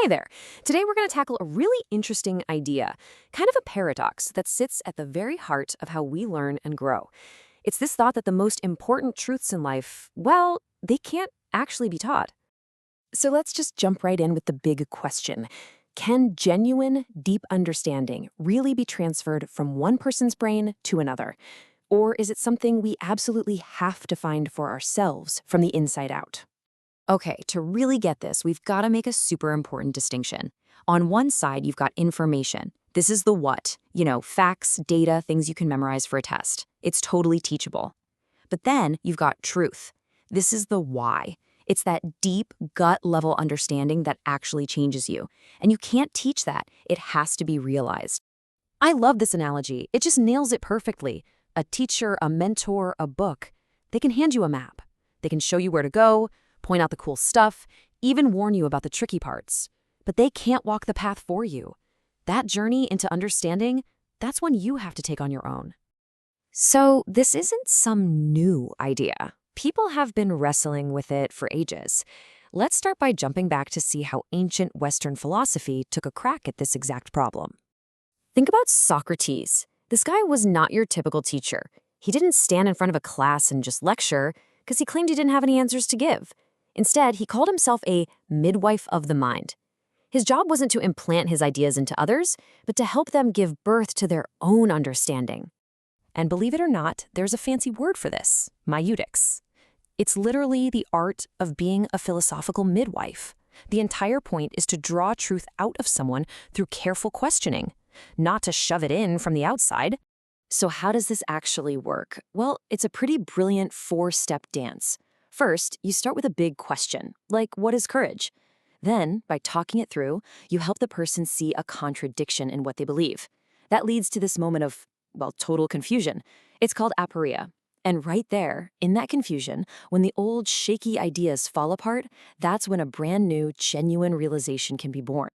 Hey there. Today we're going to tackle a really interesting idea, kind of a paradox that sits at the very heart of how we learn and grow. It's this thought that the most important truths in life, well, they can't actually be taught. So let's just jump right in with the big question. Can genuine, deep understanding really be transferred from one person's brain to another? Or is it something we absolutely have to find for ourselves from the inside out? Okay, to really get this, we've got to make a super important distinction. On one side, you've got information. This is the what, facts, data, things you can memorize for a test. It's totally teachable. But then you've got truth. This is the why. It's that deep, gut-level understanding that actually changes you. And you can't teach that. It has to be realized. I love this analogy. It just nails it perfectly. A teacher, a mentor, a book. They can hand you a map. They can show you where to go, point out the cool stuff, even warn you about the tricky parts. But they can't walk the path for you. That journey into understanding, that's one you have to take on your own. So this isn't some new idea. People have been wrestling with it for ages. Let's start by jumping back to see how ancient Western philosophy took a crack at this exact problem. Think about Socrates. This guy was not your typical teacher. He didn't stand in front of a class and just lecture because he claimed he didn't have any answers to give. Instead, he called himself a midwife of the mind. His job wasn't to implant his ideas into others, but to help them give birth to their own understanding. And believe it or not, there's a fancy word for this, maieudex. It's literally the art of being a philosophical midwife. The entire point is to draw truth out of someone through careful questioning, not to shove it in from the outside. So how does this actually work? Well, it's a pretty brilliant four-step dance. First, you start with a big question, like what is courage? Then, by talking it through, you help the person see a contradiction in what they believe. That leads to this moment of, total confusion. It's called aporia. And right there, in that confusion, when the old shaky ideas fall apart, that's when a brand new, genuine realization can be born.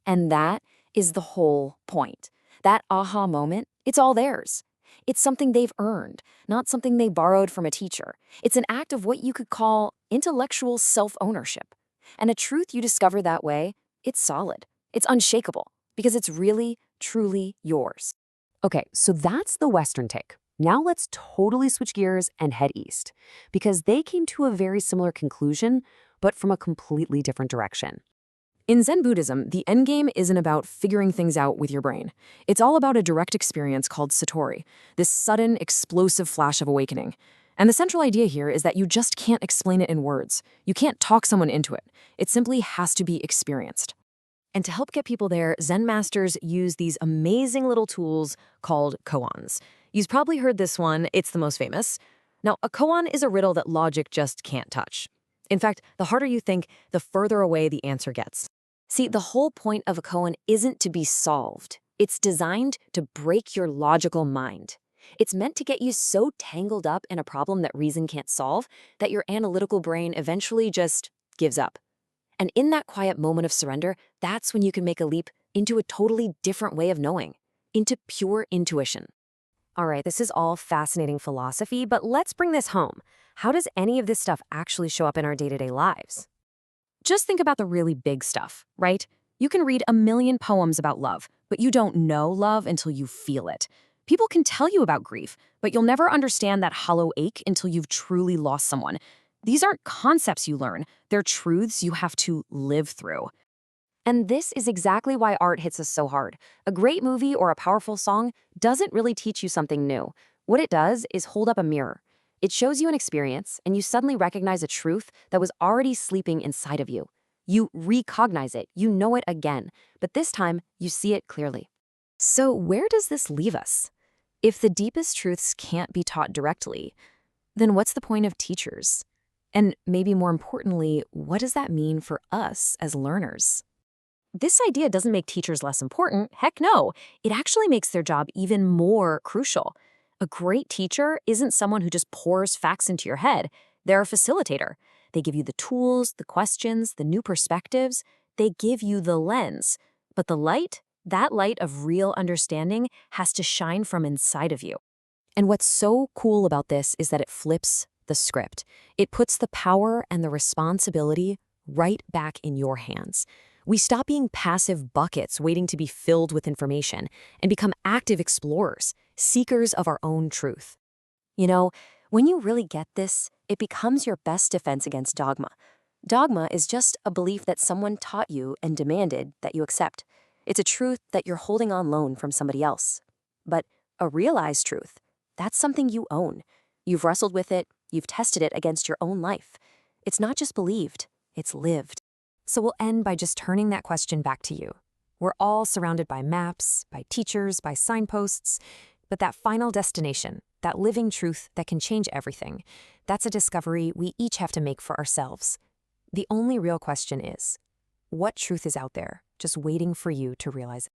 And that is the whole point. That aha moment, it's all theirs. It's something they've earned, not something they borrowed from a teacher. It's an act of what you could call intellectual self-ownership. And a truth you discover that way, it's solid. It's unshakable, because it's really, truly yours. Okay, so that's the Western take. Now let's totally switch gears and head east, because they came to a very similar conclusion, but from a completely different direction. In Zen Buddhism, the endgame isn't about figuring things out with your brain. It's all about a direct experience called satori, this sudden, explosive flash of awakening. And the central idea here is that you just can't explain it in words. You can't talk someone into it. It simply has to be experienced. And to help get people there, Zen masters use these amazing little tools called koans. You've probably heard this one, it's the most famous. Now, a koan is a riddle that logic just can't touch. In fact, the harder you think, the further away the answer gets. See, the whole point of a koan isn't to be solved. It's designed to break your logical mind. It's meant to get you so tangled up in a problem that reason can't solve that your analytical brain eventually just gives up. And in that quiet moment of surrender, that's when you can make a leap into a totally different way of knowing, into pure intuition. All right, this is all fascinating philosophy, but let's bring this home. How does any of this stuff actually show up in our day-to-day lives? Just think about the really big stuff, right? You can read a million poems about love, but you don't know love until you feel it. People can tell you about grief, but you'll never understand that hollow ache until you've truly lost someone. These aren't concepts you learn, they're truths you have to live through. And this is exactly why art hits us so hard. A great movie or a powerful song doesn't really teach you something new. What it does is hold up a mirror. It shows you an experience, and you suddenly recognize a truth that was already sleeping inside of you. You recognize it, you know it again, but this time you see it clearly. So where does this leave us? If the deepest truths can't be taught directly, then what's the point of teachers? And maybe more importantly, what does that mean for us as learners? This idea doesn't make teachers less important. Heck no. It actually makes their job even more crucial. A great teacher isn't someone who just pours facts into your head. They're a facilitator. They give you the tools, the questions, the new perspectives. They give you the lens. But the light, that light of real understanding, has to shine from inside of you. And what's so cool about this is that it flips the script. It puts the power and the responsibility right back in your hands. We stop being passive buckets waiting to be filled with information and become active explorers, seekers of our own truth. You know, when you really get this, it becomes your best defense against dogma. Dogma is just a belief that someone taught you and demanded that you accept. It's a truth that you're holding on loan from somebody else. But a realized truth, that's something you own. You've wrestled with it, you've tested it against your own life. It's not just believed, it's lived. So we'll end by just turning that question back to you. We're all surrounded by maps, by teachers, by signposts, but that final destination, that living truth that can change everything, that's a discovery we each have to make for ourselves. The only real question is, what truth is out there, just waiting for you to realize it?